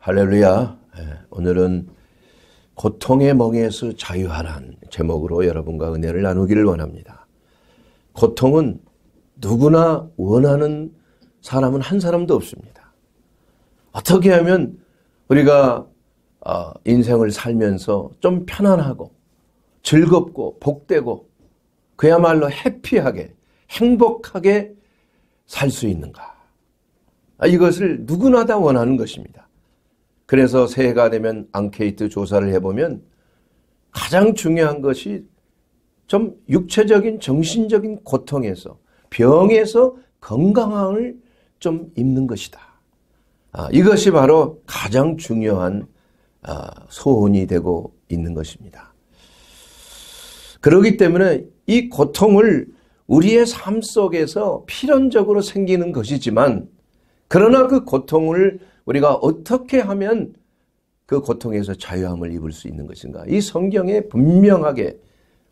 할렐루야. 오늘은 고통의 멍에서 자유하라는 제목으로 여러분과 은혜를 나누기를 원합니다. 고통은 누구나 원하는 사람은 한 사람도 없습니다. 어떻게 하면 우리가 인생을 살면서 좀 편안하고 즐겁고 복되고 그야말로 해피하게 행복하게 살 수 있는가? 이것을 누구나 다 원하는 것입니다. 그래서 새해가 되면 앙케이트 조사를 해보면 가장 중요한 것이 좀 육체적인 정신적인 고통에서 병에서 건강함을 좀 입는 것이다. 이것이 바로 가장 중요한 소원이 되고 있는 것입니다. 그렇기 때문에 이 고통을 우리의 삶 속에서 필연적으로 생기는 것이지만 그러나 그 고통을 우리가 어떻게 하면 그 고통에서 자유함을 입을 수 있는 것인가? 이 성경에 분명하게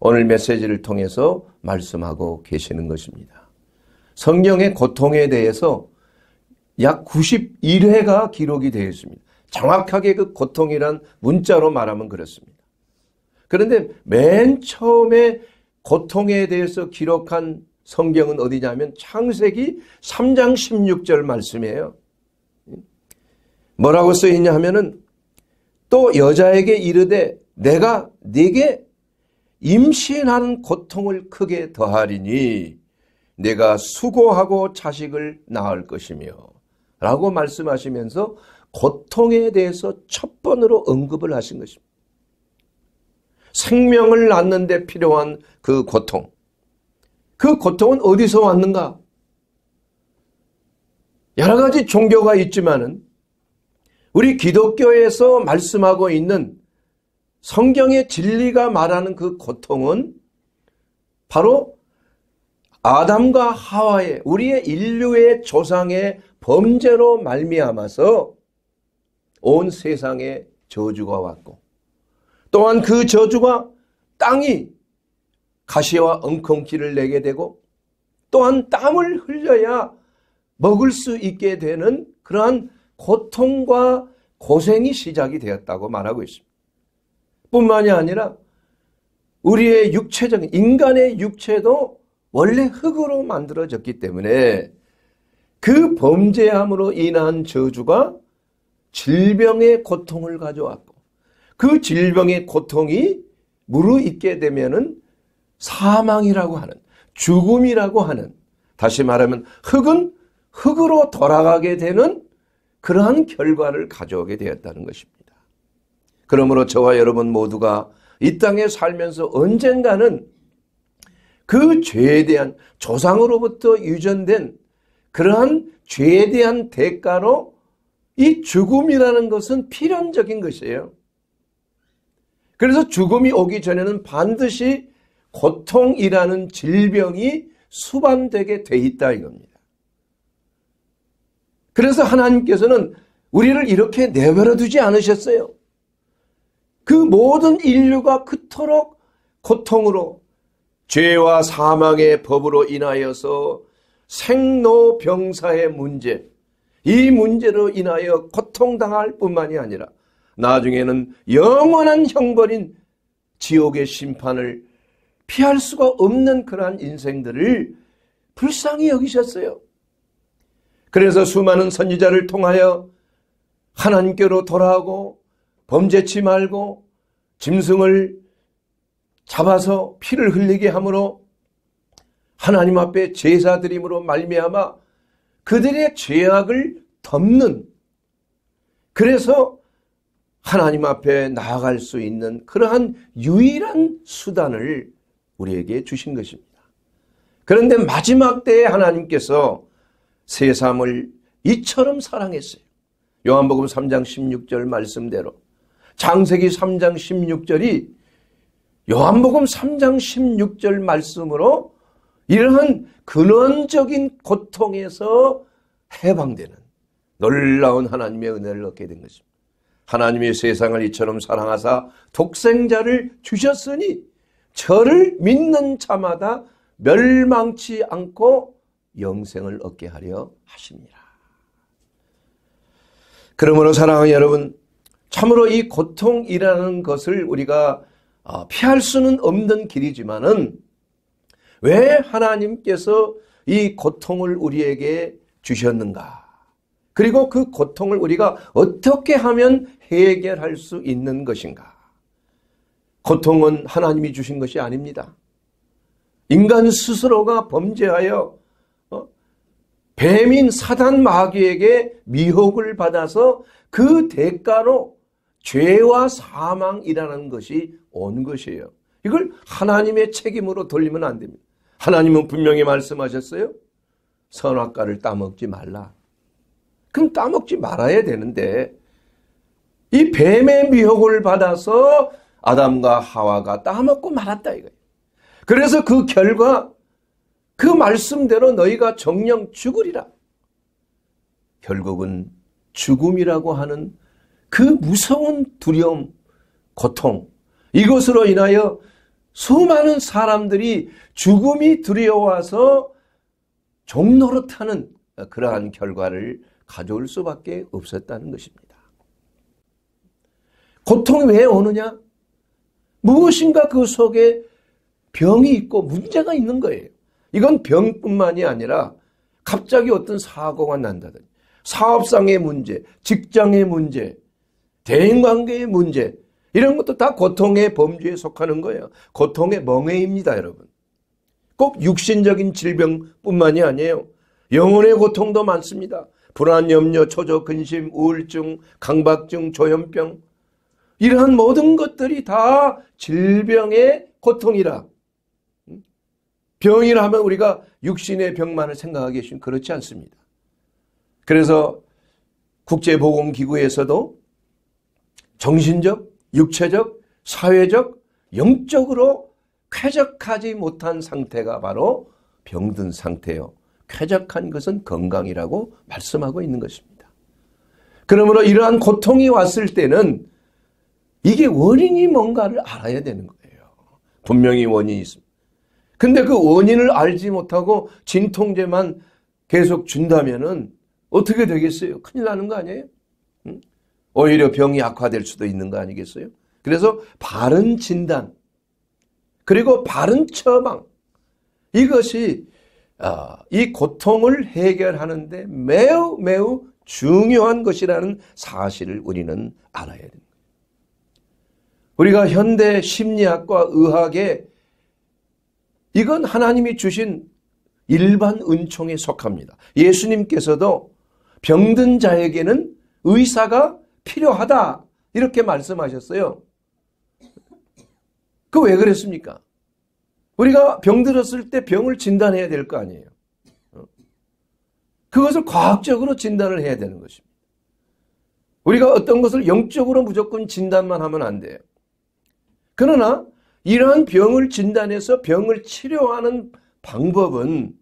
오늘 메시지를 통해서 말씀하고 계시는 것입니다. 성경의 고통에 대해서 약 91회가 기록이 되어 있습니다. 정확하게 그 고통이란 문자로 말하면 그렇습니다. 그런데 맨 처음에 고통에 대해서 기록한 성경은 어디냐면 창세기 3장 16절 말씀이에요. 뭐라고 써있냐 하면은 또 여자에게 이르되 내가 네게 임신하는 고통을 크게 더하리니 내가 수고하고 자식을 낳을 것이며 라고 말씀하시면서 고통에 대해서 첫 번으로 언급을 하신 것입니다. 생명을 낳는 데 필요한 그 고통. 그 고통은 어디서 왔는가? 여러 가지 종교가 있지만은 우리 기독교에서 말씀하고 있는 성경의 진리가 말하는 그 고통은 바로 아담과 하와의 우리의 인류의 조상의 범죄로 말미암아서 온 세상에 저주가 왔고 또한 그 저주가 땅이 가시와 엉겅퀴를 내게 되고 또한 땀을 흘려야 먹을 수 있게 되는 그러한 고통과 고생이 시작이 되었다고 말하고 있습니다. 뿐만이 아니라 우리의 육체적인 인간의 육체도 원래 흙으로 만들어졌기 때문에 그 범죄함으로 인한 저주가 질병의 고통을 가져왔고 그 질병의 고통이 무르익게 되면은 사망이라고 하는 죽음이라고 하는 다시 말하면 흙은 흙으로 돌아가게 되는 그러한 결과를 가져오게 되었다는 것입니다. 그러므로 저와 여러분 모두가 이 땅에 살면서 언젠가는 그 죄에 대한 조상으로부터 유전된 그러한 죄에 대한 대가로 이 죽음이라는 것은 필연적인 것이에요. 그래서 죽음이 오기 전에는 반드시 고통이라는 질병이 수반되게 돼 있다 이겁니다. 그래서 하나님께서는 우리를 이렇게 내버려 두지 않으셨어요. 그 모든 인류가 그토록 고통으로 죄와 사망의 법으로 인하여서 생로병사의 문제, 이 문제로 인하여 고통당할 뿐만이 아니라 나중에는 영원한 형벌인 지옥의 심판을 피할 수가 없는 그러한 인생들을 불쌍히 여기셨어요. 그래서 수많은 선지자를 통하여 하나님께로 돌아오고 범죄치 말고 짐승을 잡아서 피를 흘리게 함으로 하나님 앞에 제사 드림으로 말미암아 그들의 죄악을 덮는 그래서 하나님 앞에 나아갈 수 있는 그러한 유일한 수단을 우리에게 주신 것입니다. 그런데 마지막 때에 하나님께서 세상을 이처럼 사랑했어요. 요한복음 3장 16절 말씀대로 창세기 3장 16절이 요한복음 3장 16절 말씀으로 이러한 근원적인 고통에서 해방되는 놀라운 하나님의 은혜를 얻게 된 것입니다. 하나님이 세상을 이처럼 사랑하사 독생자를 주셨으니 저를 믿는 자마다 멸망치 않고 영생을 얻게 하려 하십니다. 그러므로 사랑하는 여러분, 참으로 이 고통이라는 것을 우리가 피할 수는 없는 길이지만은 왜 하나님께서 이 고통을 우리에게 주셨는가? 그리고 그 고통을 우리가 어떻게 하면 해결할 수 있는 것인가? 고통은 하나님이 주신 것이 아닙니다. 인간 스스로가 범죄하여 뱀인 사단 마귀에게 미혹을 받아서 그 대가로 죄와 사망이라는 것이 온 것이에요. 이걸 하나님의 책임으로 돌리면 안 됩니다. 하나님은 분명히 말씀하셨어요. 선악과를 따먹지 말라. 그럼 따먹지 말아야 되는데 이 뱀의 미혹을 받아서 아담과 하와가 따먹고 말았다 이거예요. 그래서 그 결과 그 말씀대로 너희가 정령 죽으리라. 결국은 죽음이라고 하는 그 무서운 두려움, 고통, 이것으로 인하여 수많은 사람들이 죽음이 두려워서 종노릇하는 그러한 결과를 가져올 수밖에 없었다는 것입니다. 고통이 왜 오느냐? 무엇인가 그 속에 병이 있고 문제가 있는 거예요. 이건 병뿐만이 아니라 갑자기 어떤 사고가 난다든지 사업상의 문제, 직장의 문제, 대인관계의 문제, 이런 것도 다 고통의 범주에 속하는 거예요. 고통의 멍에입니다, 여러분. 꼭 육신적인 질병뿐만이 아니에요. 영혼의 고통도 많습니다. 불안, 염려, 초조, 근심, 우울증, 강박증, 조현병, 이러한 모든 것들이 다 질병의 고통이라. 병이라 하면 우리가 육신의 병만을 생각하기 쉬운 그렇지 않습니다. 그래서 국제보건기구에서도 정신적, 육체적, 사회적, 영적으로 쾌적하지 못한 상태가 바로 병든 상태요. 쾌적한 것은 건강이라고 말씀하고 있는 것입니다. 그러므로 이러한 고통이 왔을 때는 이게 원인이 뭔가를 알아야 되는 거예요. 분명히 원인이 있습니다. 근데 그 원인을 알지 못하고 진통제만 계속 준다면은 어떻게 되겠어요? 큰일 나는 거 아니에요? 오히려 병이 악화될 수도 있는 거 아니겠어요? 그래서 바른 진단, 그리고 바른 처방, 이것이 이 고통을 해결하는 데 매우 매우 중요한 것이라는 사실을 우리는 알아야 됩니다. 우리가 현대 심리학과 의학에 이건 하나님이 주신 일반 은총에 속합니다. 예수님께서도 병든 자에게는 의사가 필요하다 이렇게 말씀하셨어요. 그 왜 그랬습니까? 우리가 병들었을 때 병을 진단해야 될 거 아니에요. 그것을 과학적으로 진단을 해야 되는 것입니다. 우리가 어떤 것을 영적으로 무조건 진단만 하면 안 돼요. 그러나 이러한 병을 진단해서 병을 치료하는 방법은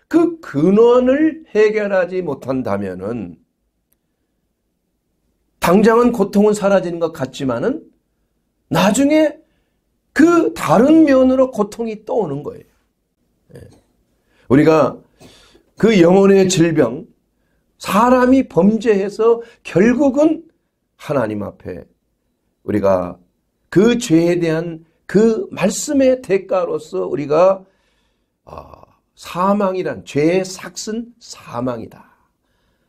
그 근원을 해결하지 못한다면은 당장은 고통은 사라지는 것 같지만은 나중에 그 다른 면으로 고통이 또 오는 거예요. 우리가 그 영혼의 질병, 사람이 범죄해서 결국은 하나님 앞에 우리가 그 죄에 대한 그 말씀의 대가로서 우리가 사망이란 죄의 삭은 사망이다.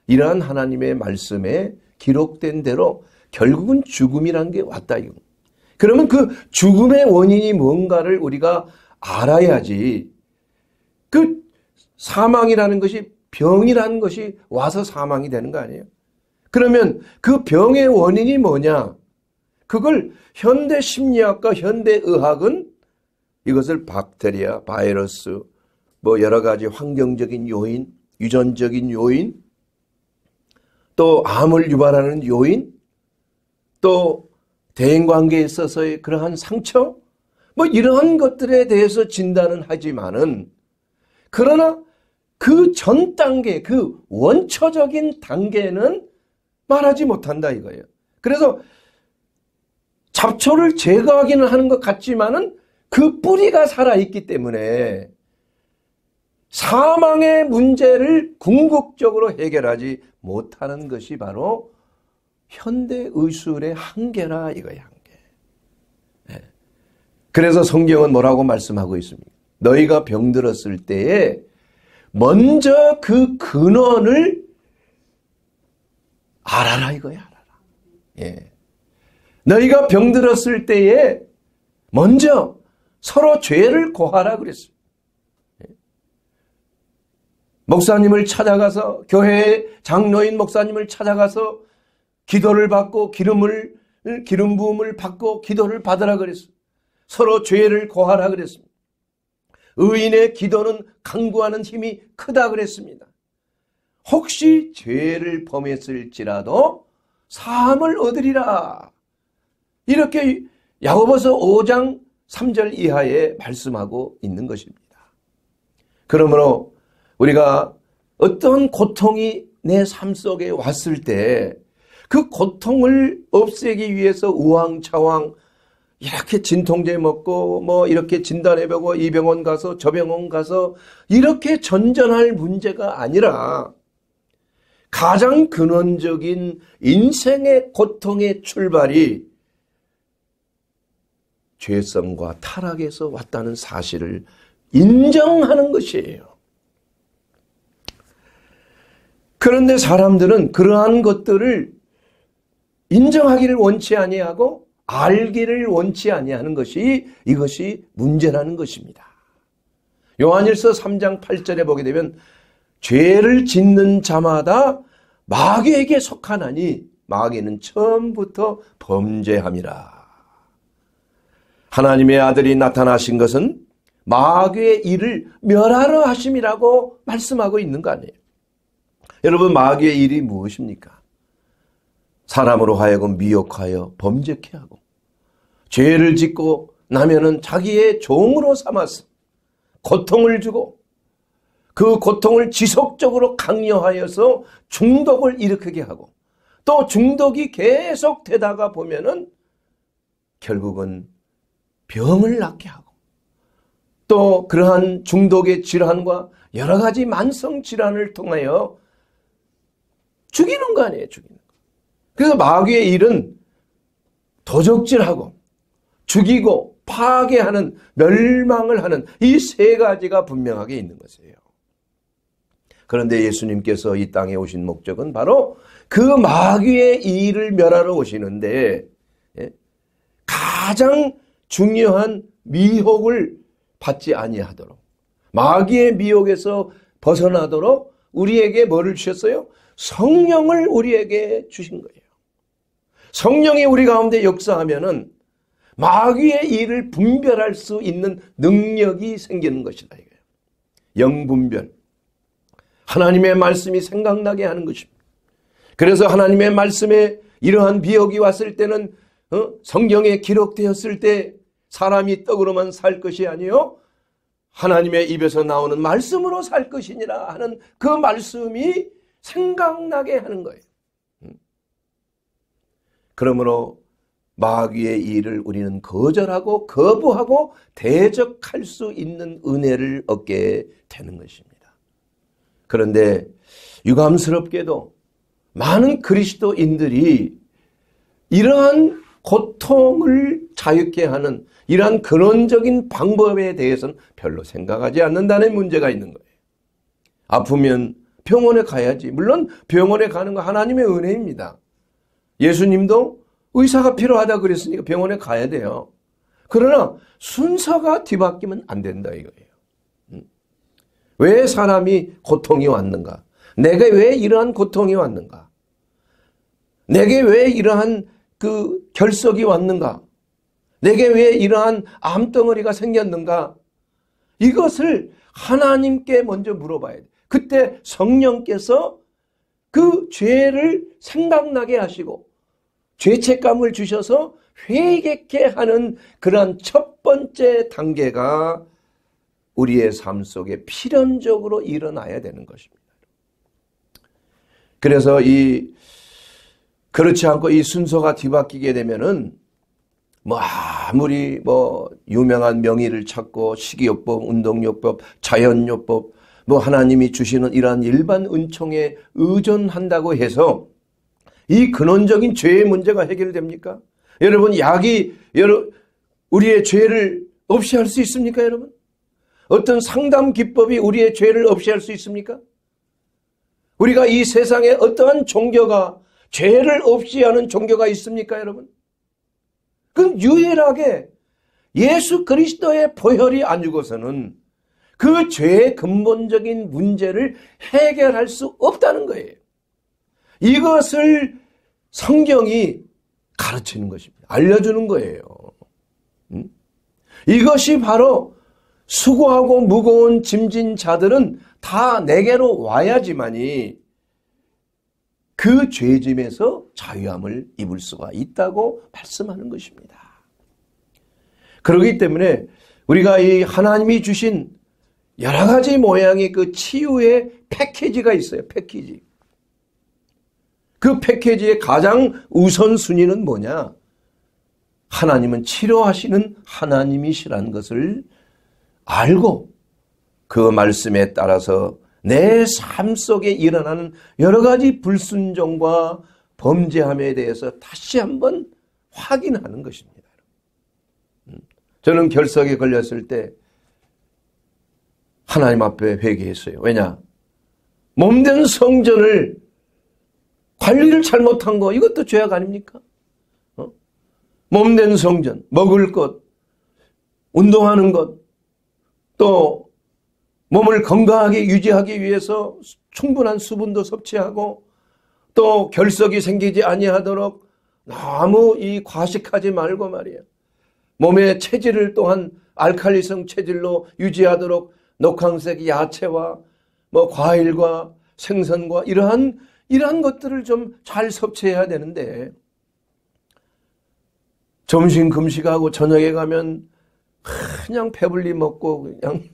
이러한 하나님의 말씀에 기록된 대로 결국은 죽음이란 게 왔다. 그러면 그 죽음의 원인이 뭔가를 우리가 알아야지. 그 사망이라는 것이 병이라는 것이 와서 사망이 되는 거 아니에요? 그러면 그 병의 원인이 뭐냐? 그걸 현대 심리학과 현대 의학은 이것을 박테리아, 바이러스, 뭐 여러 가지 환경적인 요인, 유전적인 요인, 또 암을 유발하는 요인, 또 대인관계에 있어서의 그러한 상처, 뭐 이러한 것들에 대해서 진단은 하지만은 그러나 그 전 단계, 그 원초적인 단계는 말하지 못한다 이거예요. 그래서 잡초를 제거하기는 하는 것 같지만은 그 뿌리가 살아있기 때문에 사망의 문제를 궁극적으로 해결하지 못하는 것이 바로 현대 의술의 한계라 이거야, 한계. 예. 그래서 성경은 뭐라고 말씀하고 있습니까? 너희가 병들었을 때에 먼저 그 근원을 알아라 이거야, 알아라. 예. 너희가 병들었을 때에 먼저 서로 죄를 고하라 그랬어요. 목사님을 찾아가서, 교회 장로인 목사님을 찾아가서 기도를 받고 기름 부음을 받고 기도를 받으라 그랬어요. 서로 죄를 고하라 그랬습니다. 의인의 기도는 간구하는 힘이 크다 그랬습니다. 혹시 죄를 범했을지라도 사함을 얻으리라. 이렇게 야고보서 5장 3절 이하에 말씀하고 있는 것입니다. 그러므로 우리가 어떤 고통이 내 삶 속에 왔을 때 그 고통을 없애기 위해서 우왕좌왕 이렇게 진통제 먹고 뭐 이렇게 진단해보고 이 병원 가서 저 병원 가서 이렇게 전전할 문제가 아니라 가장 근원적인 인생의 고통의 출발이 죄성과 타락에서 왔다는 사실을 인정하는 것이에요. 그런데 사람들은 그러한 것들을 인정하기를 원치 아니하고 알기를 원치 아니하는 것이 이것이 문제라는 것입니다. 요한일서 3장 8절에 보게 되면 죄를 짓는 자마다 마귀에게 속하나니 마귀는 처음부터 범죄함이라. 하나님의 아들이 나타나신 것은 마귀의 일을 멸하러 하심이라고 말씀하고 있는 거 아니에요. 여러분, 마귀의 일이 무엇입니까? 사람으로 하여금 미혹하여 범죄케 하고 죄를 짓고 나면은 자기의 종으로 삼아서 고통을 주고 그 고통을 지속적으로 강요하여서 중독을 일으키게 하고 또 중독이 계속 되다가 보면은 결국은 병을 낳게 하고 또 그러한 중독의 질환과 여러 가지 만성 질환을 통하여 죽이는 거 아니에요, 죽이는 거. 그래서 마귀의 일은 도적질하고 죽이고 파괴하는, 멸망을 하는 이 세 가지가 분명하게 있는 것이에요. 그런데 예수님께서 이 땅에 오신 목적은 바로 그 마귀의 일을 멸하러 오시는데 가장 중요한 미혹을 받지 아니하도록, 마귀의 미혹에서 벗어나도록 우리에게 뭐를 주셨어요? 성령을 우리에게 주신 거예요. 성령이 우리 가운데 역사하면은 마귀의 일을 분별할 수 있는 능력이 생기는 것이다. 이거예요. 영분별. 하나님의 말씀이 생각나게 하는 것입니다. 그래서 하나님의 말씀에 이러한 비역이 왔을 때는 성경에 기록되었을 때 사람이 떡으로만 살 것이 아니요 하나님의 입에서 나오는 말씀으로 살 것이니라 하는 그 말씀이 생각나게 하는 거예요. 그러므로 마귀의 일을 우리는 거절하고 거부하고 대적할 수 있는 은혜를 얻게 되는 것입니다. 그런데 유감스럽게도 많은 그리스도인들이 이러한 고통을 자유케 하는 이러한 근원적인 방법에 대해서는 별로 생각하지 않는다는 문제가 있는 거예요. 아프면 병원에 가야지. 물론 병원에 가는 거 하나님의 은혜입니다. 예수님도 의사가 필요하다 그랬으니까 병원에 가야 돼요. 그러나 순서가 뒤바뀌면 안 된다 이거예요. 왜 사람이 고통이 왔는가? 내게 왜 이러한 고통이 왔는가? 내게 왜 이러한 그 결석이 왔는가? 내게 왜 이러한 암덩어리가 생겼는가? 이것을 하나님께 먼저 물어봐야 돼. 그때 성령께서 그 죄를 생각나게 하시고 죄책감을 주셔서 회개케 하는 그러한 첫 번째 단계가 우리의 삶 속에 필연적으로 일어나야 되는 것입니다. 그래서 그렇지 않고 이 순서가 뒤바뀌게 되면은 아무리 유명한 명의를 찾고 식이요법, 운동요법, 자연요법 하나님이 주시는 이러한 일반 은총에 의존한다고 해서 이 근원적인 죄의 문제가 해결됩니까? 여러분, 약이 우리의 죄를 없이 할 수 있습니까, 여러분? 어떤 상담 기법이 우리의 죄를 없이 할 수 있습니까? 우리가 이 세상에 어떠한 종교가 죄를 없이 하는 종교가 있습니까, 여러분? 그럼 유일하게 예수 그리스도의 보혈이 안 죽어서는 그 죄의 근본적인 문제를 해결할 수 없다는 거예요. 이것을 성경이 가르치는 것입니다. 알려주는 거예요. 이것이 바로 수고하고 무거운 짐진 자들은 다 내게로 와야지만이 그 죄짐에서 자유함을 입을 수가 있다고 말씀하는 것입니다. 그렇기 때문에 우리가 이 하나님이 주신 여러 가지 모양의 그 치유의 패키지가 있어요. 패키지. 그 패키지의 가장 우선순위는 뭐냐? 하나님은 치료하시는 하나님이시라는 것을 알고 그 말씀에 따라서 내 삶 속에 일어나는 여러 가지 불순종과 범죄함에 대해서 다시 한번 확인하는 것입니다. 저는 결석에 걸렸을 때 하나님 앞에 회개했어요. 왜냐? 몸된 성전을 관리를 잘못한 거, 이것도 죄악 아닙니까? 몸된 성전, 먹을 것, 운동하는 것, 또 몸을 건강하게 유지하기 위해서 충분한 수분도 섭취하고 또 결석이 생기지 아니하도록 너무 이 과식하지 말고 말이에요. 몸의 체질을 또한 알칼리성 체질로 유지하도록 녹황색 야채와 뭐 과일과 생선과 이러한 것들을 좀 잘 섭취해야 되는데 점심 금식하고 저녁에 가면 그냥 배불리 먹고 그냥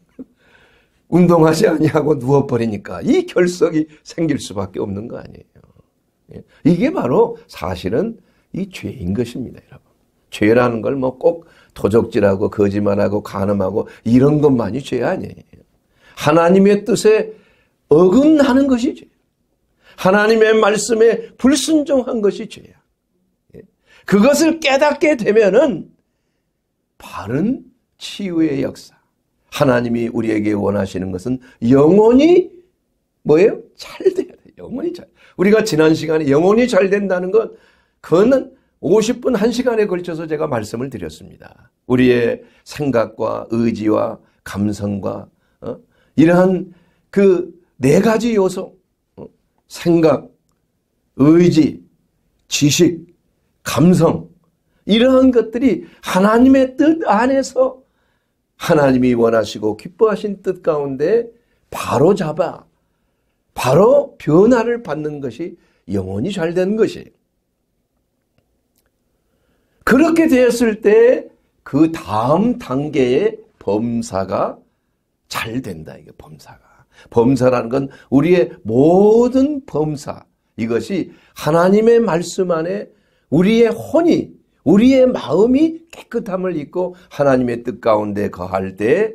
운동하지 아니하고 누워버리니까 이 결석이 생길 수밖에 없는 거 아니에요. 이게 바로 사실은 이 죄인 것입니다, 여러분. 죄라는 걸 뭐 꼭 도적질하고 거짓말하고 간음하고 이런 것만이 죄 아니에요. 하나님의 뜻에 어긋나는 것이 죄. 하나님의 말씀에 불순종한 것이 죄야. 그것을 깨닫게 되면은 바른 치유의 역사. 하나님이 우리에게 원하시는 것은 영혼이 뭐예요? 잘 돼야 돼요. 영혼이 잘. 우리가 지난 시간에 영혼이 잘 된다는 것, 그거는 50분 1시간에 걸쳐서 제가 말씀을 드렸습니다. 우리의 생각과 의지와 감성과 이러한 그 네 가지 요소, 생각, 의지, 지식, 감성, 이러한 것들이 하나님의 뜻 안에서 하나님이 원하시고 기뻐하신 뜻 가운데 바로 잡아, 바로 변화를 받는 것이 영혼이 잘 되는 것이에요. 그렇게 되었을 때 그 다음 단계의 범사가 잘 된다. 이게 범사가. 범사라는 건 우리의 모든 범사, 이것이 하나님의 말씀 안에 우리의 혼이, 우리의 마음이 깨끗함을 입고 하나님의 뜻 가운데 거할 때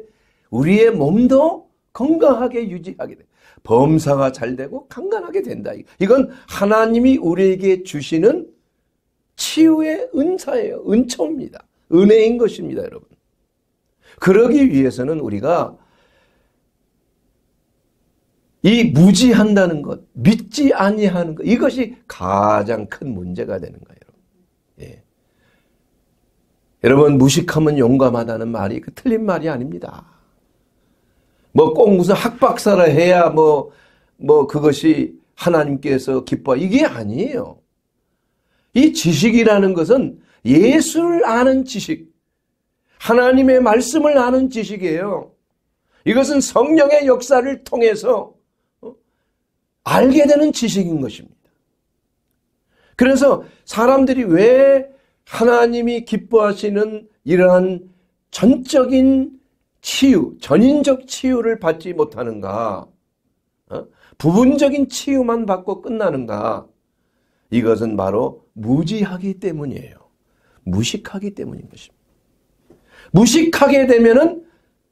우리의 몸도 건강하게 유지하게 돼. 범사가 잘 되고 강건하게 된다. 이건 하나님이 우리에게 주시는 치유의 은사예요. 은총입니다. 은혜인 것입니다, 여러분. 그러기 위해서는 우리가 이 무지한다는 것, 믿지 아니하는 것, 이것이 가장 큰 문제가 되는 거예요. 예. 여러분, 무식하면 용감하다는 말이 그 틀린 말이 아닙니다. 뭐 꼭 무슨 학박사를 해야 뭐 그것이 하나님께서 기뻐, 이게 아니에요. 이 지식이라는 것은 예수를 아는 지식, 하나님의 말씀을 아는 지식이에요. 이것은 성령의 역사를 통해서 알게 되는 지식인 것입니다. 그래서 사람들이 왜 하나님이 기뻐하시는 이러한 전적인 치유, 전인적 치유를 받지 못하는가? 부분적인 치유만 받고 끝나는가? 이것은 바로 무지하기 때문이에요. 무식하기 때문인 것입니다. 무식하게 되면은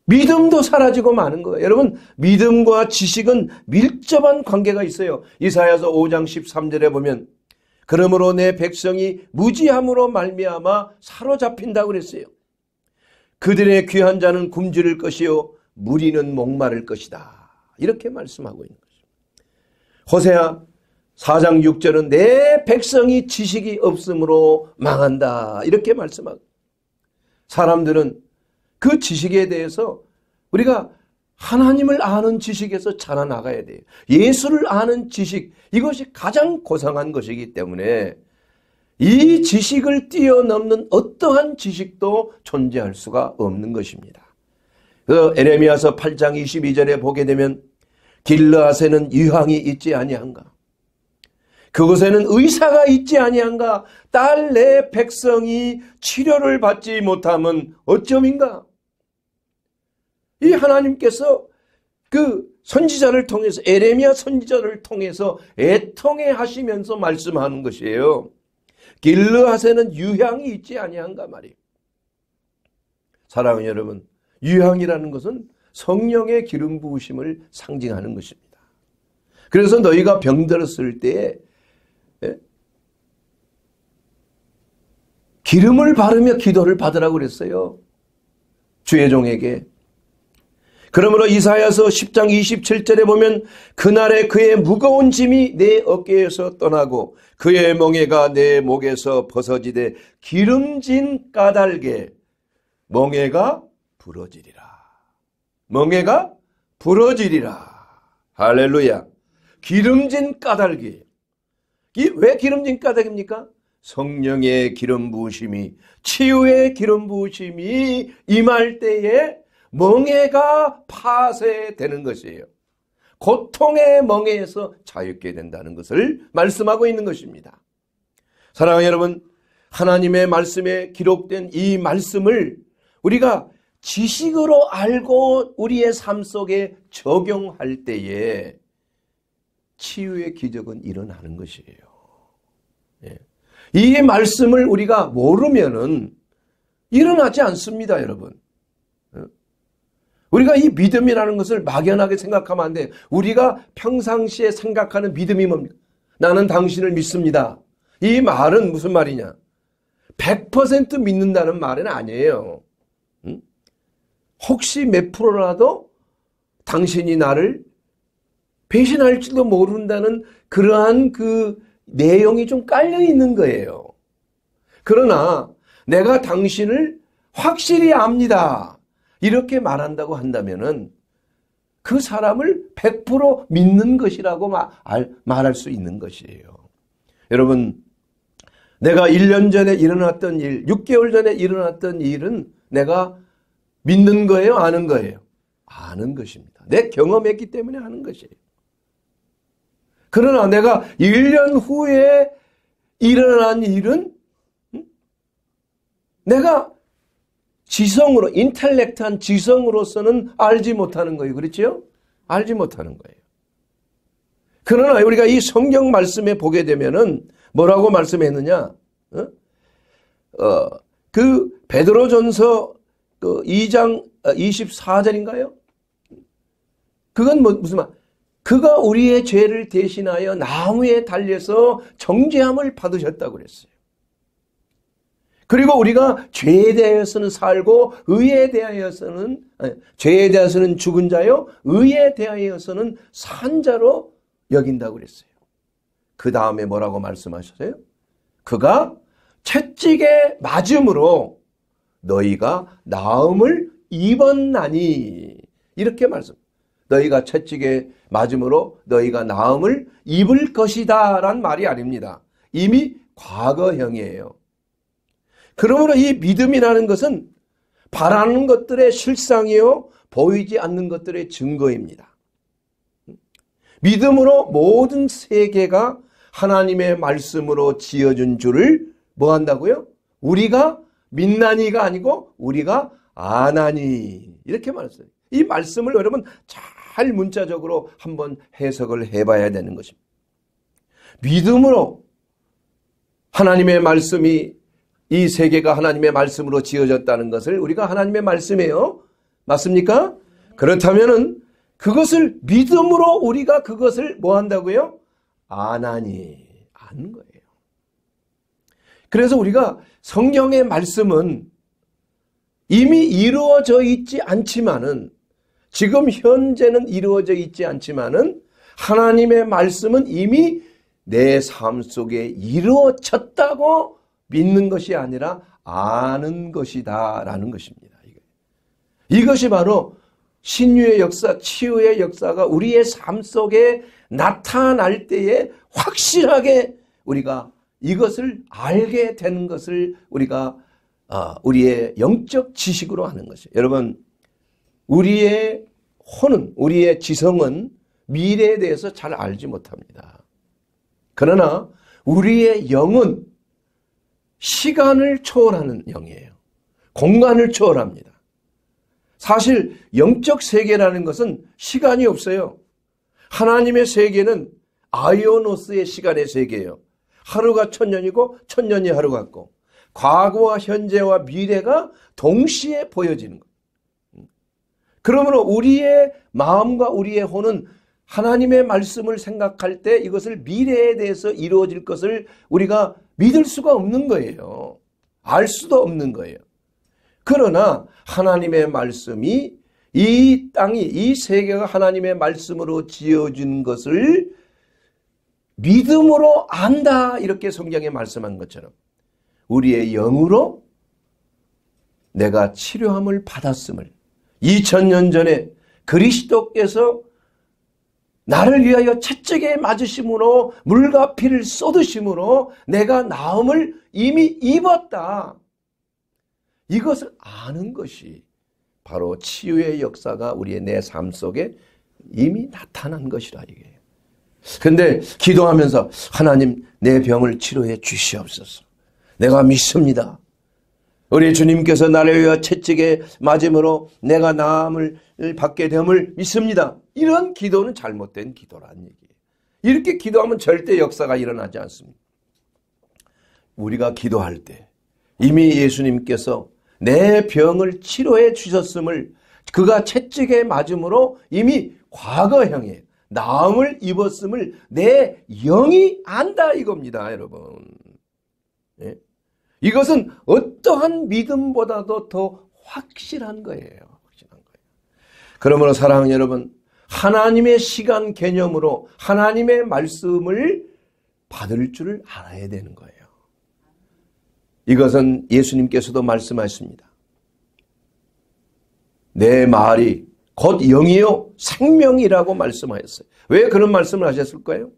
믿음도 사라지고 마는 거예요. 여러분, 믿음과 지식은 밀접한 관계가 있어요. 이사야서 5장 13절에 보면 그러므로 내 백성이 무지함으로 말미암아 사로잡힌다고 그랬어요. 그들의 귀한 자는 굶주릴 것이요 무리는 목마를 것이다. 이렇게 말씀하고 있는 거죠. 호세아 4장 6절은 내 백성이 지식이 없으므로 망한다. 이렇게 말씀하고, 사람들은 그 지식에 대해서 우리가 하나님을 아는 지식에서 자라나가야 돼요. 예수를 아는 지식, 이것이 가장 고상한 것이기 때문에 이 지식을 뛰어넘는 어떠한 지식도 존재할 수가 없는 것입니다. 그 에레미야서 8장 22절에 보게 되면 길르앗에는 유황이 있지 아니한가, 그곳에는 의사가 있지 아니한가, 딸 내 백성이 치료를 받지 못하면 어쩌민가. 이 하나님께서 그 선지자를 통해서, 에레미야 선지자를 통해서 애통해 하시면서 말씀하는 것이에요. 길르앗에는 유향이 있지 아니한가 말이에요. 사랑하는 여러분, 유향이라는 것은 성령의 기름 부으심을 상징하는 것입니다. 그래서 너희가 병들었을 때에 기름을 바르며 기도를 받으라고 그랬어요. 주의 종에게. 그러므로 이사야서 10장 27절에 보면 그날에 그의 무거운 짐이 내 어깨에서 떠나고 그의 멍에가 내 목에서 벗어지되 기름진 까닭에 멍에가 부러지리라. 멍에가 부러지리라. 할렐루야. 기름진 까닭이. 왜 기름진 까닭입니까? 성령의 기름 부으심이, 치유의 기름 부으심이 임할 때에 멍에가 파쇄되는 것이에요. 고통의 멍에에서 자유케 된다는 것을 말씀하고 있는 것입니다. 사랑하는 여러분, 하나님의 말씀에 기록된 이 말씀을 우리가 지식으로 알고 우리의 삶 속에 적용할 때에 치유의 기적은 일어나는 것이에요. 이 말씀을 우리가 모르면은 일어나지 않습니다, 여러분. 우리가 이 믿음이라는 것을 막연하게 생각하면 안 돼요. 우리가 평상시에 생각하는 믿음이 뭡니까? 나는 당신을 믿습니다. 이 말은 무슨 말이냐? 100% 믿는다는 말은 아니에요. 혹시 몇 프로라도 당신이 나를 배신할지도 모른다는 그러한 그 내용이 좀 깔려 있는 거예요. 그러나 내가 당신을 확실히 압니다. 이렇게 말한다고 한다면은 그 사람을 100% 믿는 것이라고 말할 수 있는 것이에요. 여러분, 내가 1년 전에 일어났던 일, 6개월 전에 일어났던 일은 내가 믿는 거예요? 아는 거예요? 아는 것입니다. 내 경험했기 때문에 아는 것이에요. 그러나 내가 1년 후에 일어난 일은 내가 지성으로, 인텔렉트한 지성으로서는 알지 못하는 거예요. 그렇죠? 알지 못하는 거예요. 그러나 우리가 이 성경 말씀에 보게 되면은 뭐라고 말씀했느냐? 그 베드로전서 2장 24절인가요? 그건 무슨 말? 그가 우리의 죄를 대신하여 나무에 달려서 정죄함을 받으셨다고 그랬어요. 그리고 우리가 죄에 대하여서는 살고 의에 대하여서는, 죄에 대해서는 죽은 자요, 의에 대하여서는 산 자로 여긴다고 그랬어요. 그 다음에 뭐라고 말씀하셨어요? 그가 채찍에 맞음으로 너희가 나음을 입었나니, 이렇게 말씀. 너희가 채찍에 맞음으로 너희가 나음을 입을 것이다 라는 말이 아닙니다. 이미 과거형이에요. 그러므로 이 믿음이라는 것은 바라는 것들의 실상이요, 보이지 않는 것들의 증거입니다. 믿음으로 모든 세계가 하나님의 말씀으로 지어준 줄을 뭐 한다고요? 우리가 믿나니가 아니고 우리가 아나니, 이렇게 말했어요. 이 말씀을 여러분 잘 문자적으로 한번 해석을 해봐야 되는 것입니다. 믿음으로 하나님의 말씀이, 이 세계가 하나님의 말씀으로 지어졌다는 것을 우리가 하나님의 말씀이에요. 맞습니까? 그렇다면은 그것을 믿음으로 우리가 그것을 뭐 한다고요? 아나니, 아는 거예요. 그래서 우리가 성경의 말씀은 이미 이루어져 있지 않지만은, 지금 현재는 이루어져 있지 않지만은 하나님의 말씀은 이미 내 삶 속에 이루어졌다고 믿는 것이 아니라 아는 것이다라는 것입니다. 이것이 바로 신유의 역사, 치유의 역사가 우리의 삶 속에 나타날 때에 확실하게 우리가 이것을 알게 되는 것을 우리가 우리의 영적 지식으로 하는 것이에요. 여러분, 우리의 혼은, 우리의 지성은 미래에 대해서 잘 알지 못합니다. 그러나 우리의 영은 시간을 초월하는 영이에요. 공간을 초월합니다. 사실 영적 세계라는 것은 시간이 없어요. 하나님의 세계는 아이오노스의 시간의 세계예요. 하루가 1000년이고 1000년이 하루 같고, 과거와 현재와 미래가 동시에 보여지는 것. 그러므로 우리의 마음과 우리의 혼은 하나님의 말씀을 생각할 때 이것을 미래에 대해서 이루어질 것을 우리가 믿을 수가 없는 거예요. 알 수도 없는 거예요. 그러나 하나님의 말씀이, 이 땅이, 이 세계가 하나님의 말씀으로 지어진 것을 믿음으로 안다, 이렇게 성경에 말씀한 것처럼 우리의 영으로 내가 치료함을 받았음을, 2000년 전에 그리스도께서 나를 위하여 채찍에 맞으심으로 물과 피를 쏟으심으로 내가 나음을 이미 입었다. 이것을 아는 것이 바로 치유의 역사가 우리의 내 삶 속에 이미 나타난 것이라 이게. 근데 기도하면서 하나님, 내 병을 치료해 주시옵소서. 내가 믿습니다. 우리 주님께서 나를 위하여 채찍에 맞음으로 내가 나음을 받게 됨을 믿습니다. 이런 기도는 잘못된 기도란 얘기예요. 이렇게 기도하면 절대 역사가 일어나지 않습니다. 우리가 기도할 때 이미 예수님께서 내 병을 치료해 주셨음을, 그가 채찍에 맞음으로 이미 과거형에 나음을 입었음을 내 영이 안다 이겁니다, 여러분. 예? 이것은 어떠한 믿음보다도 더 확실한 거예요. 확실한 거예요. 그러므로 사랑하는 여러분, 하나님의 시간 개념으로 하나님의 말씀을 받을 줄을 알아야 되는 거예요. 이것은 예수님께서도 말씀하셨습니다. 내 말이 곧 영이요 생명이라고 말씀하셨어요. 왜 그런 말씀을 하셨을까요?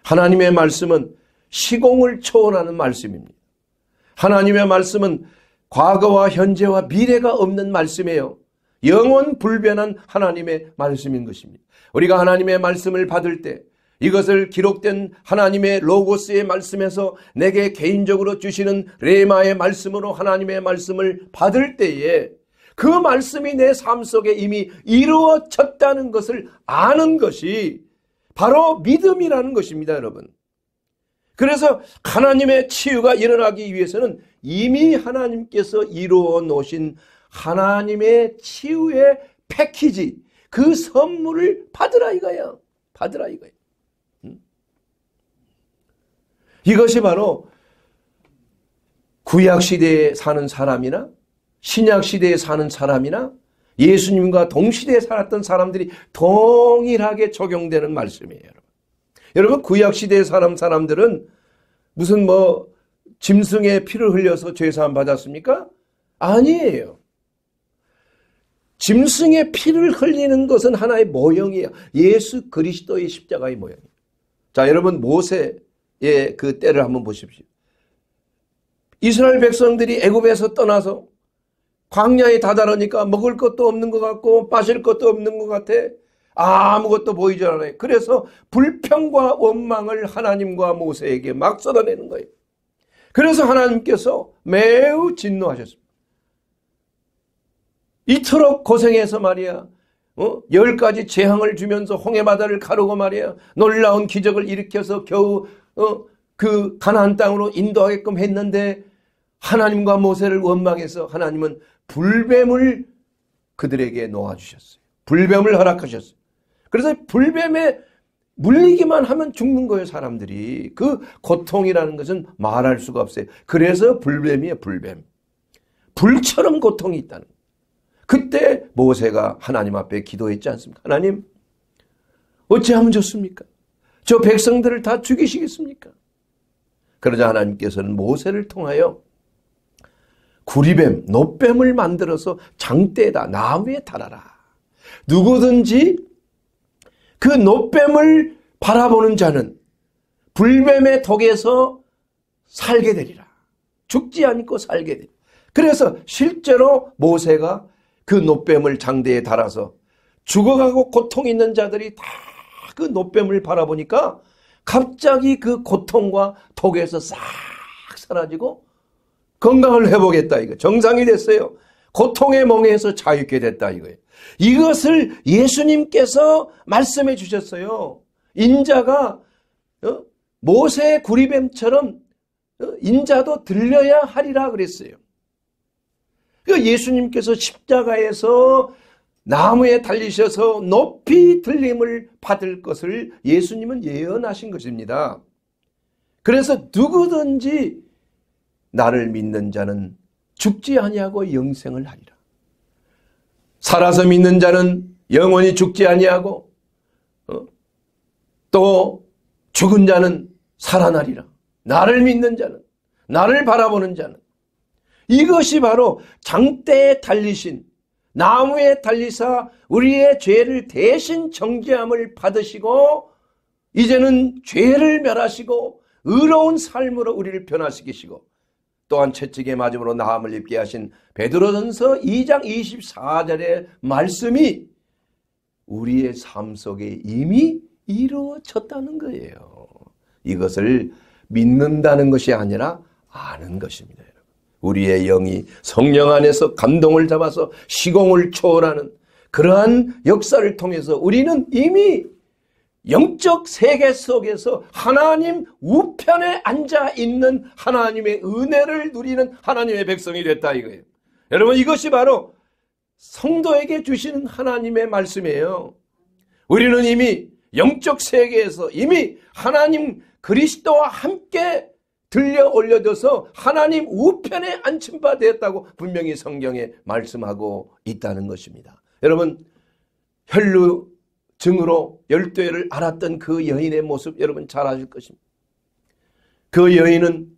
하나님의 말씀은 시공을 초월하는 말씀입니다. 하나님의 말씀은 과거와 현재와 미래가 없는 말씀이에요. 영원 불변한 하나님의 말씀인 것입니다. 우리가 하나님의 말씀을 받을 때 이것을 기록된 하나님의 로고스의 말씀에서 내게 개인적으로 주시는 레마의 말씀으로 하나님의 말씀을 받을 때에 그 말씀이 내 삶 속에 이미 이루어졌다는 것을 아는 것이 바로 믿음이라는 것입니다, 여러분. 그래서 하나님의 치유가 일어나기 위해서는 이미 하나님께서 이루어 놓으신 하나님의 치유의 패키지, 그 선물을 받으라 이거야. 받으라 이거야. 이것이 바로 구약시대에 사는 사람이나 신약시대에 사는 사람이나 예수님과 동시대에 살았던 사람들이 동일하게 적용되는 말씀이에요. 여러분, 구약시대에 사람들은 무슨 짐승의 피를 흘려서 죄사함 받았습니까? 아니에요. 짐승의 피를 흘리는 것은 하나의 모형이에요. 예수 그리스도의 십자가의 모형이에요. 자, 여러분, 모세의 그 때를 한번 보십시오. 이스라엘 백성들이 애굽에서 떠나서 광야에 다다르니까 먹을 것도 없는 것 같고 마실 것도 없는 것 같아. 아무것도 보이지 않아요. 그래서 불평과 원망을 하나님과 모세에게 막 쏟아내는 거예요. 그래서 하나님께서 매우 진노하셨습니다. 이토록 고생해서 말이야, 10가지 재앙을 주면서 홍해바다를 가르고 말이야, 놀라운 기적을 일으켜서 겨우 그 가나안 땅으로 인도하게끔 했는데 하나님과 모세를 원망해서 하나님은 불뱀을 그들에게 놓아주셨어요. 불뱀을 허락하셨어요. 그래서 불뱀의 물리기만 하면 죽는 거예요, 사람들이. 그 고통이라는 것은 말할 수가 없어요. 그래서 불뱀이에요, 불뱀. 불처럼 고통이 있다는 거예요. 그때 모세가 하나님 앞에 기도했지 않습니까? 하나님, 어찌하면 좋습니까? 저 백성들을 다 죽이시겠습니까? 그러자 하나님께서는 모세를 통하여 구리뱀, 놋뱀을 만들어서 장대에다 나무에 달아라. 누구든지 그 놋뱀을 바라보는 자는 불뱀의 독에서 살게 되리라. 죽지 않고 살게 되리라. 그래서 실제로 모세가 그 놋뱀을 장대에 달아서 죽어가고 고통 있는 자들이 다 그 놋뱀을 바라보니까 갑자기 그 고통과 독에서 싹 사라지고 건강을 회복했다 이거. 정상이 됐어요. 고통의 멍에서 자유케 됐다 이거예요. 이것을 예수님께서 말씀해 주셨어요. 인자가 모세의 구리뱀처럼 인자도 들려야 하리라 그랬어요. 그러니까 예수님께서 십자가에서 나무에 달리셔서 높이 들림을 받을 것을 예수님은 예언하신 것입니다. 그래서 누구든지 나를 믿는 자는 죽지 아니하고 영생을 하리라. 살아서 믿는 자는 영원히 죽지 아니하고 또 죽은 자는 살아나리라. 나를 믿는 자는, 나를 바라보는 자는. 이것이 바로 장대에 달리신, 나무에 달리사 우리의 죄를 대신 정죄함을 받으시고 이제는 죄를 멸하시고 의로운 삶으로 우리를 변화시키시고 또한 채찍에 맞음으로 나음을 입게 하신 베드로전서 2장 24절의 말씀이 우리의 삶 속에 이미 이루어졌다는 거예요. 이것을 믿는다는 것이 아니라 아는 것입니다. 여러분. 우리의 영이 성령 안에서 감동을 잡아서 시공을 초월하는 그러한 역사를 통해서 우리는 이미 영적 세계 속에서 하나님 우편에 앉아 있는 하나님의 은혜를 누리는 하나님의 백성이 됐다 이거예요. 여러분, 이것이 바로 성도에게 주시는 하나님의 말씀이에요. 우리는 이미 영적 세계에서 이미 하나님 그리스도와 함께 들려 올려져서 하나님 우편에 앉힌 바 되었다고 분명히 성경에 말씀하고 있다는 것입니다. 여러분, 혈루증으로 12회를 앓았던 그 여인의 모습 여러분 잘 아실 것입니다. 그 여인은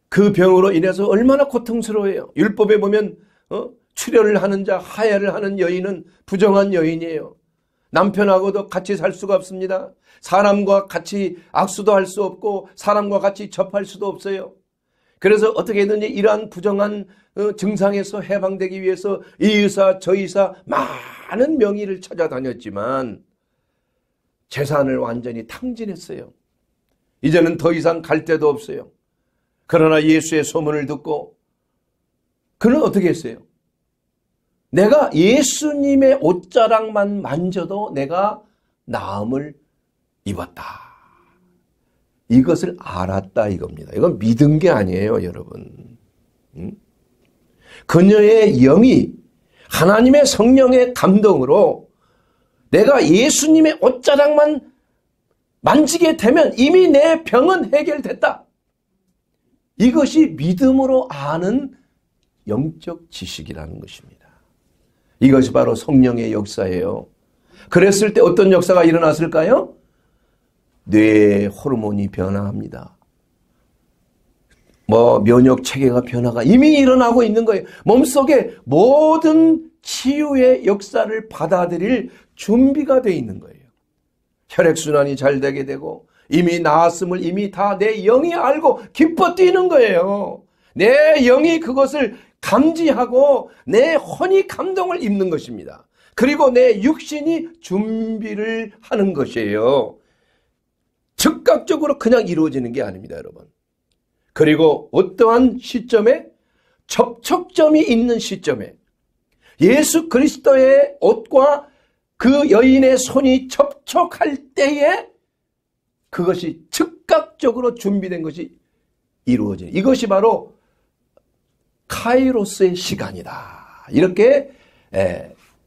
그 병으로 인해서 얼마나 고통스러워요. 율법에 보면 출혈을 하는 자, 하혈을 하는 여인은 부정한 여인이에요. 남편하고도 같이 살 수가 없습니다. 사람과 같이 악수도 할 수 없고 사람과 같이 접할 수도 없어요. 그래서 어떻게든지 이러한 부정한 증상에서 해방되기 위해서 이 의사 저 의사 많은 명의를 찾아다녔지만 재산을 완전히 탕진했어요. 이제는 더 이상 갈 데도 없어요. 그러나 예수의 소문을 듣고 그는 어떻게 했어요? 내가 예수님의 옷자락만 만져도 내가 나음을 입었다. 이것을 알았다 이겁니다. 이건 믿은 게 아니에요, 여러분. 그녀의 영이 하나님의 성령의 감동으로 내가 예수님의 옷자락만 만지게 되면 이미 내 병은 해결됐다. 이것이 믿음으로 아는 영적 지식이라는 것입니다. 이것이 바로 성령의 역사예요. 그랬을 때 어떤 역사가 일어났을까요? 뇌의 호르몬이 변화합니다. 면역 체계가 변화가 이미 일어나고 있는 거예요. 몸속에 모든 치유의 역사를 받아들일 준비가 되어 있는 거예요. 혈액순환이 잘 되게 되고 이미 나았음을 이미 다 내 영이 알고 기뻐 뛰는 거예요. 내 영이 그것을 감지하고 내 혼이 감동을 입는 것입니다. 그리고 내 육신이 준비를 하는 것이에요. 즉각적으로 그냥 이루어지는 게 아닙니다, 여러분. 그리고 어떠한 시점에 접촉점이 있는 시점에 예수 그리스도의 옷과 그 여인의 손이 접촉할 때에 그것이 즉각적으로 준비된 것이 이루어지는 이것이 바로 카이로스의 시간이다. 이렇게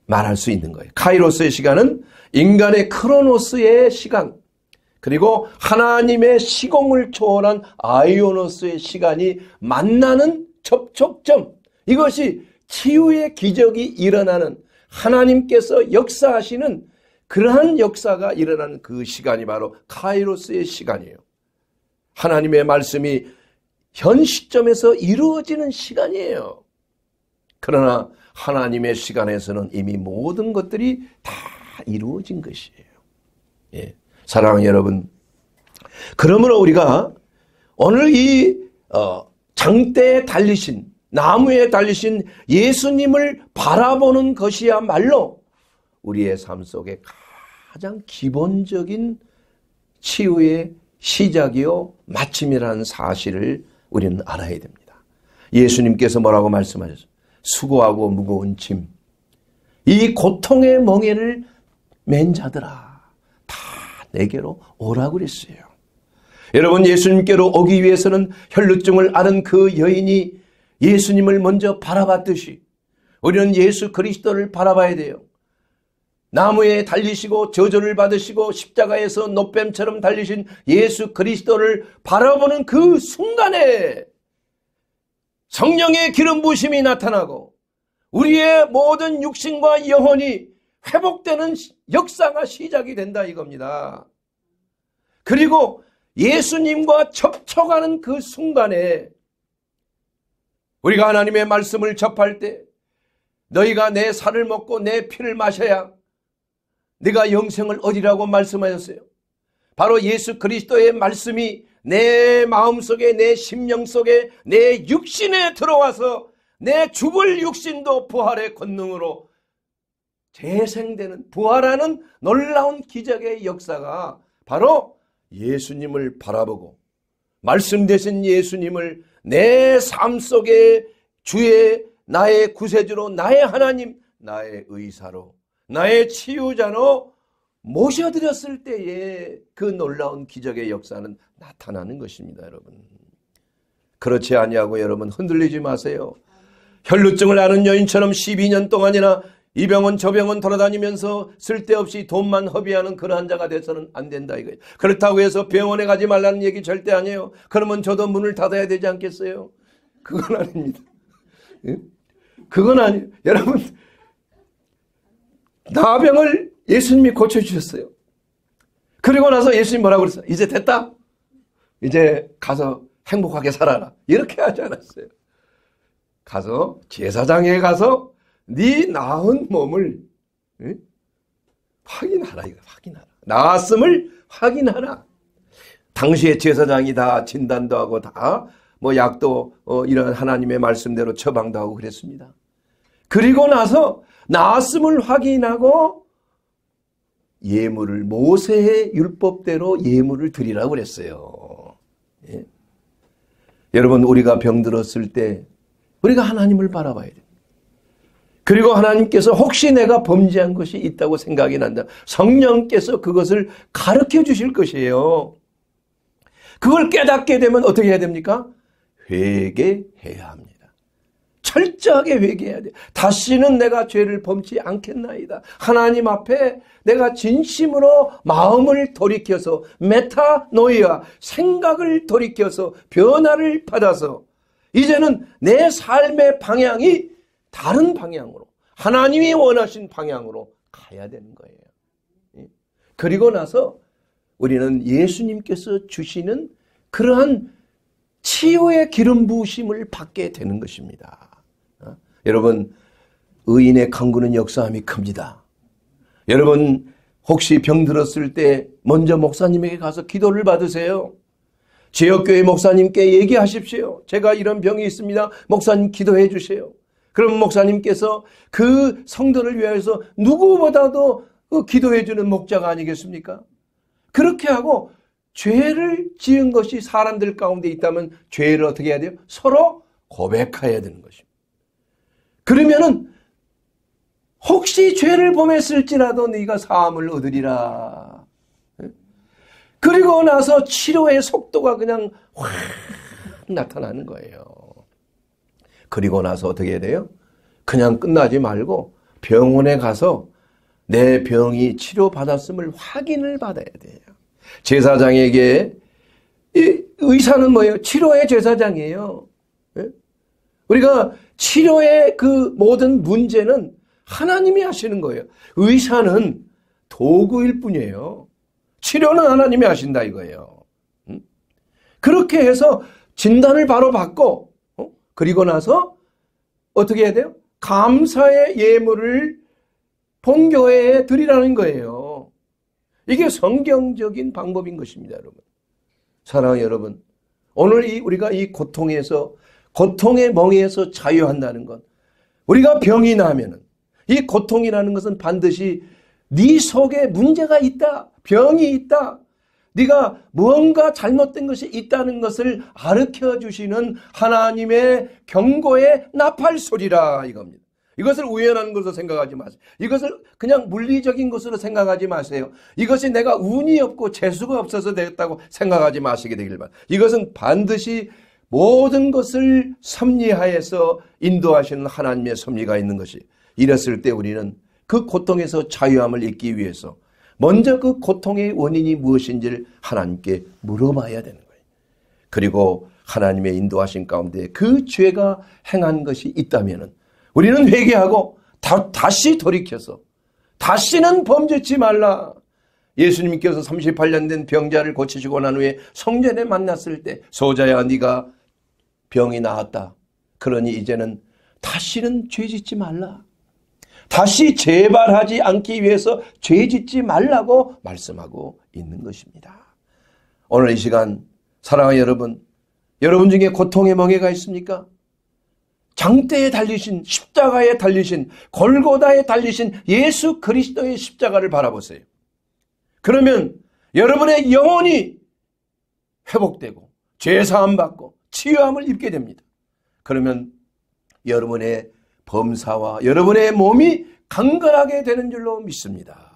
말할 수 있는 거예요. 카이로스의 시간은 인간의 크로노스의 시간, 그리고 하나님의 시공을 초월한 아이오노스의 시간이 만나는 접촉점, 이것이 치유의 기적이 일어나는, 하나님께서 역사하시는 그러한 역사가 일어나는 그 시간이 바로 카이로스의 시간이에요. 하나님의 말씀이 현 시점에서 이루어지는 시간이에요. 그러나 하나님의 시간에서는 이미 모든 것들이 다 이루어진 것이에요. 예. 사랑하는 여러분, 그러므로 우리가 오늘 이 장대에 달리신, 나무에 달리신 예수님을 바라보는 것이야말로 우리의 삶 속에 가장 기본적인 치유의 시작이요 마침이라는 사실을 우리는 알아야 됩니다. 예수님께서 뭐라고 말씀하셨어요? 수고하고 무거운 짐, 이 고통의 멍에를 맨 자들아 다 내게로 오라고 그랬어요. 여러분, 예수님께로 오기 위해서는 혈루증을 앓은 그 여인이 예수님을 먼저 바라봤듯이 우리는 예수 그리스도를 바라봐야 돼요. 나무에 달리시고 저주를 받으시고 십자가에서 노뱀처럼 달리신 예수 그리스도를 바라보는 그 순간에 성령의 기름 부으심이 나타나고 우리의 모든 육신과 영혼이 회복되는 역사가 시작이 된다 이겁니다. 그리고 예수님과 접촉하는 그 순간에 우리가 하나님의 말씀을 접할 때 너희가 내 살을 먹고 내 피를 마셔야 네가 영생을 얻으리라고 말씀하셨어요. 바로 예수 그리스도의 말씀이 내 마음속에, 내 심령 속에, 내 육신에 들어와서 내 죽을 육신도 부활의 권능으로 재생되는, 부활하는 놀라운 기적의 역사가 바로 예수님을 바라보고 말씀 되신 예수님을 내 삶 속에 주의 나의 구세주로, 나의 하나님, 나의 의사로, 나의 치유자로 모셔드렸을 때에 그 놀라운 기적의 역사는 나타나는 것입니다. 여러분, 그렇지 아니하고 여러분 흔들리지 마세요. 혈루증을 앓은 여인처럼 12년 동안이나 이 병원 저 병원 돌아다니면서 쓸데없이 돈만 허비하는 그러한 자가 돼서는 안 된다 이거예요. 그렇다고 해서 병원에 가지 말라는 얘기 절대 아니에요. 그러면 저도 문을 닫아야 되지 않겠어요? 그건 아닙니다. 그건 아니에요. 여러분, 나병을 예수님이 고쳐주셨어요. 그리고 나서 예수님 뭐라고 그랬어요? 이제 됐다? 이제 가서 행복하게 살아라. 이렇게 하지 않았어요. 가서 제사장에 가서 네 나은 몸을 확인하라. 이거 확인하라. 나았음을 확인하라. 당시에 제사장이 다 진단도 하고 다 뭐 약도 이런 하나님의 말씀대로 처방도 하고 그랬습니다. 그리고 나서 나았음을 확인하고 예물을, 모세의 율법대로 예물을 드리라고 그랬어요. 예. 여러분, 우리가 병들었을 때 우리가 하나님을 바라봐야 됩니다. 그리고 하나님께서 혹시 내가 범죄한 것이 있다고 생각이 난다, 성령께서 그것을 가르쳐 주실 것이에요. 그걸 깨닫게 되면 어떻게 해야 됩니까? 회개해야 합니다. 철저하게 회개해야 돼요. 다시는 내가 죄를 범치 않겠나이다. 하나님 앞에 내가 진심으로 마음을 돌이켜서 메타노이아, 생각을 돌이켜서 변화를 받아서 이제는 내 삶의 방향이 다른 방향으로, 하나님이 원하신 방향으로 가야 되는 거예요. 그리고 나서 우리는 예수님께서 주시는 그러한 치유의 기름 부으심을 받게 되는 것입니다. 여러분, 의인의 강구는 역사함이 큽니다. 여러분, 혹시 병들었을 때 먼저 목사님에게 가서 기도를 받으세요. 지역교회 목사님께 얘기하십시오. 제가 이런 병이 있습니다. 목사님 기도해 주세요. 그럼 목사님께서 그 성도를 위해서 누구보다도 기도해 주는 목자가 아니겠습니까? 그렇게 하고 죄를 지은 것이 사람들 가운데 있다면 죄를 어떻게 해야 돼요? 서로 고백해야 되는 것입니다. 그러면은 혹시 죄를 범했을지라도 네가 사함을 얻으리라. 그리고 나서 치료의 속도가 그냥 확 나타나는 거예요. 그리고 나서 어떻게 해야 돼요? 그냥 끝나지 말고 병원에 가서 내 병이 치료받았음을 확인을 받아야 돼요. 제사장에게 이 의사는 뭐예요? 치료의 제사장이에요. 우리가 치료의 그 모든 문제는 하나님이 하시는 거예요. 의사는 도구일 뿐이에요. 치료는 하나님이 하신다 이거예요. 그렇게 해서 진단을 바로 받고 그리고 나서 어떻게 해야 돼요? 감사의 예물을 본교회에 드리라는 거예요. 이게 성경적인 방법인 것입니다, 여러분. 사랑하는 여러분, 오늘 우리가 이 고통의 멍에에서 자유한다는 것, 우리가 병이 나면은 이 고통이라는 것은 반드시 네 속에 문제가 있다, 병이 있다, 네가 무언가 잘못된 것이 있다는 것을 가르쳐 주시는 하나님의 경고의 나팔소리라 이겁니다. 이것을 우연한 것으로 생각하지 마세요. 이것을 그냥 물리적인 것으로 생각하지 마세요. 이것이 내가 운이 없고 재수가 없어서 되었다고 생각하지 마시게 되길 바랍니다. 이것은 반드시 모든 것을 섭리하여서 인도하시는 하나님의 섭리가 있는 것이, 이랬을 때 우리는 그 고통에서 자유함을 잊기 위해서 먼저 그 고통의 원인이 무엇인지를 하나님께 물어봐야 되는 거예요. 그리고 하나님의 인도하신 가운데 그 죄가 행한 것이 있다면 우리는 회개하고 다시 돌이켜서 다시는 범죄치 말라. 예수님께서 38년 된 병자를 고치시고 난 후에 성전에 만났을 때 소자야 네가 병이 나았다. 그러니 이제는 다시는 죄짓지 말라. 다시 재발하지 않기 위해서 죄짓지 말라고 말씀하고 있는 것입니다. 오늘 이 시간 사랑하는 여러분 중에 고통의 멍에가 있습니까? 장대에 달리신, 십자가에 달리신, 골고다에 달리신 예수 그리스도의 십자가를 바라보세요. 그러면 여러분의 영혼이 회복되고 죄사함 받고 치유함을 입게 됩니다. 그러면 여러분의 범사와 여러분의 몸이 강건하게 되는 줄로 믿습니다.